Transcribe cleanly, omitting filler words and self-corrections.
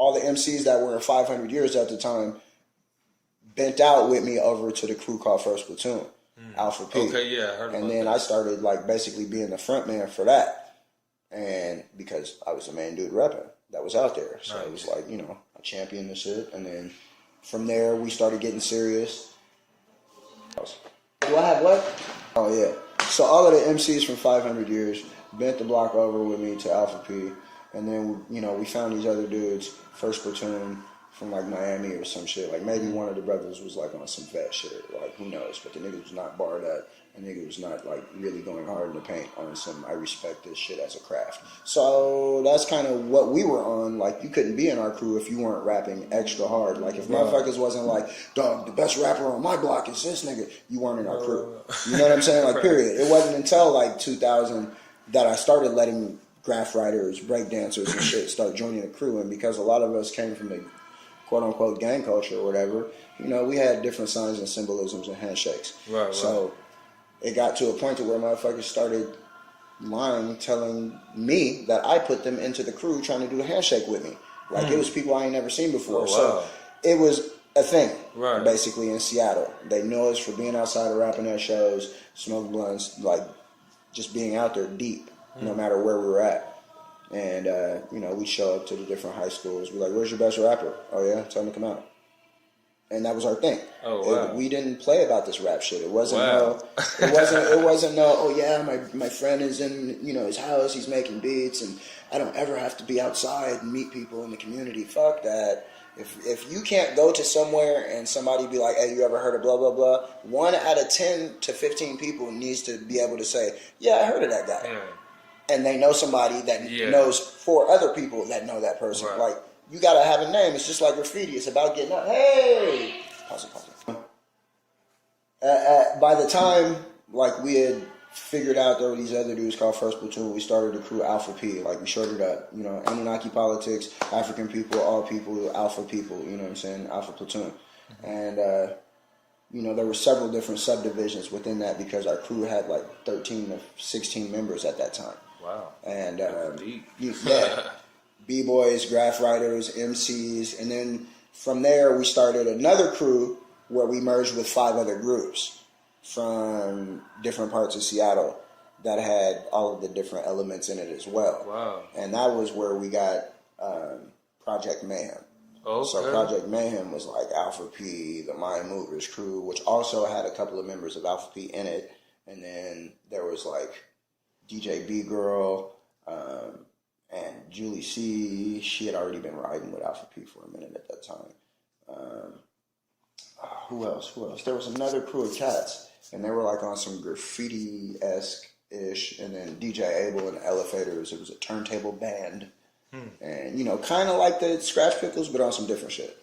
all the MCs that were in 500 Years at the time bent out with me over to the crew called First Platoon, Alpha P. Okay, yeah, I heard about And then that. I started like basically being the front man for that. And because I was the main dude repping that was out there. So it was like, you know, I championed the shit. And then from there, we started getting serious. Do I have what? Oh, yeah. So all of the MCs from 500 Years bent the block over with me to Alpha P. And then, you know, we found these other dudes, First Platoon from like Miami or some shit. Like maybe one of the brothers was like on some vet shit. Like who knows? But the nigga was not barred up. The nigga was not like really going hard in the paint on some I respect this shit as a craft. So that's kind of what we were on. Like you couldn't be in our crew if you weren't rapping extra hard. Like if motherfuckers wasn't like, dog, the best rapper on my block is this nigga, you weren't in our crew. You know what I'm saying? Like period. It wasn't until like 2000 that I started letting graph writers, break dancers and shit start joining the crew. And because a lot of us came from the quote unquote gang culture or whatever, you know, we had different signs and symbolisms and handshakes. Right. So it got to a point to where motherfuckers started lying, telling me that I put them into the crew trying to do a handshake with me. Like it was people I ain't never seen before. So it was a thing, basically in Seattle. They know us for being outside and rapping at shows, smoking blunts, like just being out there deep, no matter where we were at. And, you know, we'd show up to the different high schools. We're like, where's your best rapper? Oh, yeah? Tell him to come out. And that was our thing. Oh, wow. We didn't play about this rap shit. It wasn't it wasn't no, oh, yeah, my friend is in, you know, his house. He's making beats. And I don't ever have to be outside and meet people in the community. Fuck that. If you can't go to somewhere and somebody be like, hey, you ever heard of blah, blah, blah, 1 out of 10 to 15 people needs to be able to say, yeah, I heard of that guy. Yeah. And they know somebody that knows 4 other people that know that person. Right. Like, you gotta have a name. It's just like graffiti. It's about getting up. Hey! Pause it. By the time, like, we had figured out there were these other dudes called First Platoon, we started the crew Alpha P. Like, we shorted up. You know, Anunnaki politics, African people, all people, Alpha people. You know what I'm saying? Alpha Platoon. And, you know, there were several different subdivisions within that because our crew had, like, 13 to 16 members at that time. Wow. And B-boys, graph writers, MCs, and then from there we started another crew where we merged with 5 other groups from different parts of Seattle that had all of the different elements in it as well. Wow. And that was where we got Project Mayhem. Okay. So Project Mayhem was like Alpha P, the Mind Movers crew, which also had a couple of members of Alpha P in it. And then there was like DJ B Girl, and Julie C. She had already been riding with Alpha P for a minute at that time. Who else? There was another crew of cats, and they were like on some graffiti-esque-ish, and then DJ Abel and Elevators. It was a turntable band. And, you know, kind of like the Scratch Pickles, but on some different shit.